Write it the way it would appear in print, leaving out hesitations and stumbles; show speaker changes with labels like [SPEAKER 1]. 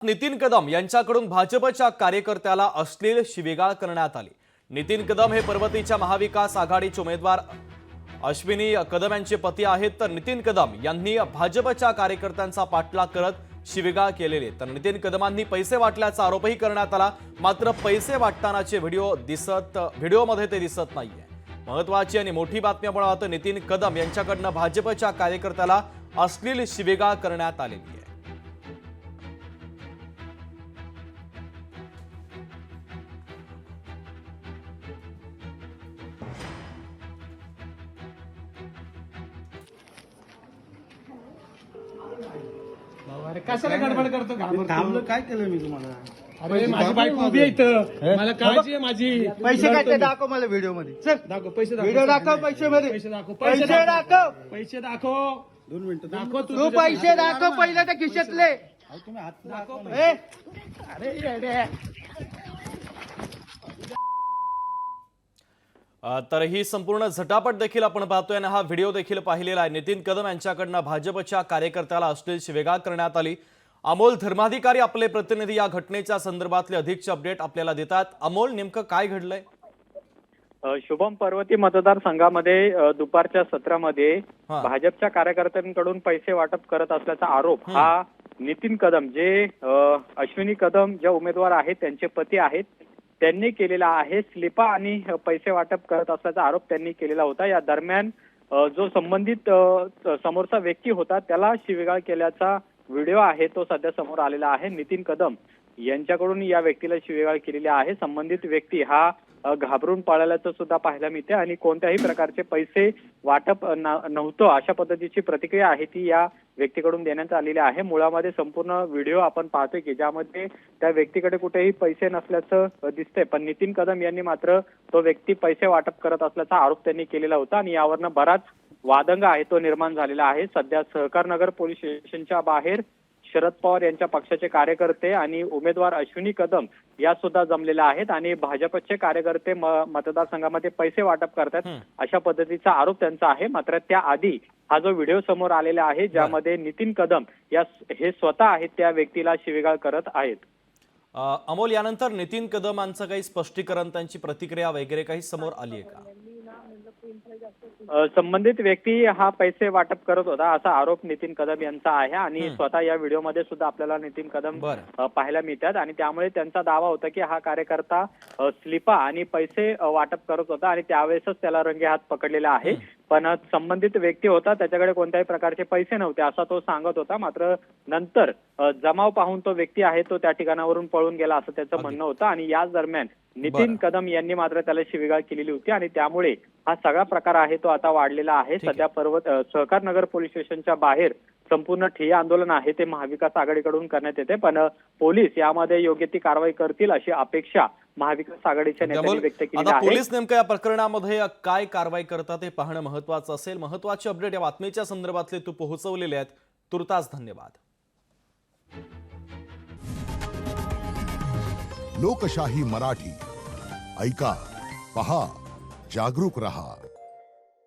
[SPEAKER 1] नितीन कदम यांच्याकडून भाजपच्या कार्यकर्त्याला अश्लील शिवीगाळ करण्यात आली। नितीन कदम हे पर्वतीच्या महाविकास आघाडीचे उमेदवार अश्विनी कदम यांचे पती आहेत। तर नितीन कदम यांनी भाजपच्या कार्यकर्त्यांचा पाठलाग करत शिवीगाळ केलेली। तर नितीन कदमांनी पैसे वाटल्याचा आरोपही करण्यात आला, मात्र पैसे वाटतानाचे व्हिडिओमध्ये ते दिसत नाहीये। महत्त्वाची आणि मोठी बातमी मिळाली, नितीन कदम यांच्याकडून भाजपच्या कार्यकर्त्याला अश्लील शिवीगाळ करण्यात आलेली आहे।
[SPEAKER 2] अरे कशाला गडबड करतो?
[SPEAKER 3] थांबलं काय केलं मी तुम्हाला?
[SPEAKER 2] अरे माझी बायको उभी आहे इथं, मला काळजी आहे माझी।
[SPEAKER 3] पैसे काय ते दाखव मला व्हिडिओ मध्ये। चल
[SPEAKER 2] दाखव पैसे,
[SPEAKER 3] व्हिडिओ दाखव, पैसे मध्ये
[SPEAKER 2] पैसे दाखव,
[SPEAKER 3] पैसे दाखव,
[SPEAKER 2] पैसे दाखव।
[SPEAKER 3] 2 मिनिटं
[SPEAKER 2] दाखव
[SPEAKER 3] तू पैसे दाखव पहिले त्या खिशातले। तुम्ही हात
[SPEAKER 2] दाखव।
[SPEAKER 3] ए
[SPEAKER 2] अरे येडे।
[SPEAKER 1] तर ही संपूर्ण झटापट देखील आपण पाहतोय आणि हा व्हिडिओ देखील पाहिलेला आहे। नितीन कदम यांच्याकडून भाजपच्या कार्यकर्त्याला अश्लील शिवीगाळ करण्यात आली। अमोल धर्माधिकारी आपले प्रतिनिधी या घटनेच्या संदर्भातले अधिकचे अपडेट आपल्याला देतात। अमोल, नेमकं काय घडलंय?
[SPEAKER 4] शुभम, पर्वती मतदारसंघामध्ये दुपारच्या सत्रामध्ये भाजपच्या कार्यकर्त्यांकडून पैसे वाटप करत असल्याचा आरोप हा नितीन कदम, जे अश्विनी कदम ज्या उमेदवार आहेत त्यांचे पती आहेत, त्यांनी केलेला आहे। स्लिपा आणि पैसे वाटप करत असल्याचा आरोप त्यांनी केलेला होता। या दरम्यान जो संबंधित समोरचा व्यक्ती होता त्याला शिवीगाळ केल्याचा व्हिडिओ आहे तो सध्या समोर आलेला आहे। नितीन कदम यांच्याकडून या व्यक्तीला शिवीगाळ केलेली आहे। संबंधित व्यक्ती हा घाबरून पळाल्याचं सुद्धा पाहायला मिळते आणि कोणत्याही प्रकारचे पैसे वाटप नव्हतं अशा पद्धतीची प्रतिक्रिया आहे ती या व्यक्तीकडून देण्यात आलेली आहे। मुळामध्ये संपूर्ण व्हिडिओ आपण पाहतोय की ज्यामध्ये त्या व्यक्तीकडे कुठेही पैसे नसल्याचं दिसतंय, पण नितीन कदम यांनी मात्र तो व्यक्ती पैसे वाटप करत असल्याचा आरोप त्यांनी केलेला होता आणि यावरनं बराच वादंग आहे तो निर्माण झालेला आहे। सध्या सहकारनगर पोलीस स्टेशनच्या बाहेर शरद पवार यांच्या पक्षाचे कार्यकर्ते आणि उमेदवार अश्विनी कदम या सुद्धा जमलेल्या आहेत आणि भाजपचे कार्यकर्ते मतदारसंघामध्ये पैसे वाटप करतात अशा पद्धतीचा आरोप त्यांचा आहे। मात्र त्याआधी हा जो व्हिडिओ समोर आलेला आहे ज्यामध्ये नितीन कदम हे स्वतः आहेत त्या व्यक्तीला शिवीगाळ करत आहेत।
[SPEAKER 1] अमोल, यानंतर नितीन कदमांचं काही स्पष्टीकरण, त्यांची प्रतिक्रिया वगैरे काही समोर आली आहे का?
[SPEAKER 4] संबंधित व्यक्ती हा पैसे वाटप करत होता असा आरोप नितीन कदम यांचा आहे आणि स्वतः या व्हिडिओमध्ये सुद्धा आपल्याला नितीन कदम पाहायला मिळतात आणि त्यामुळे त्यांचा दावा होता की हा कार्यकर्ता स्लिपा आणि पैसे वाटप करत होता आणि त्यावेळेसच त्याला रंगे हात पकडलेला आहे। पण संबंधित व्यक्ती होता त्याच्याकडे कोणत्याही प्रकारचे पैसे नव्हते असा तो सांगत होता, मात्र नंतर जमाव पाहून तो व्यक्ती आहे तो त्या ठिकाणावरून पळून गेला असं त्याचं म्हणणं होतं आणि याच दरम्यान नितीन कदम यांनी मात्र त्याला शिवीगाळ केलेली होती आणि त्यामुळे हा सगळा प्रकार आहे तो आता वाढलेला आहे। सध्या सहकार नगर पोलीस स्टेशनच्या बाहेर संपूर्ण ठिय्या आंदोलन आहे ते महाविकास आघाडीकडून करण्यात येते, पण पोलीस यामध्ये योग्य ती कारवाई करतील अशी अपेक्षा महाविकास आघाडीच्या नेत्यांनी व्यक्त केली आहे।
[SPEAKER 1] पोलीस नेमकं या प्रकरणामध्ये काय कारवाई करतात हे पाहणं महत्त्वाचं असेल। महत्त्वाचे अपडेट या बातमीच्या संदर्भातले तू पोहोचवलेले आहेत, तुर्तास धन्यवाद।
[SPEAKER 5] लोकशाही मराठी ऐका, पहा, जागरूक रहा।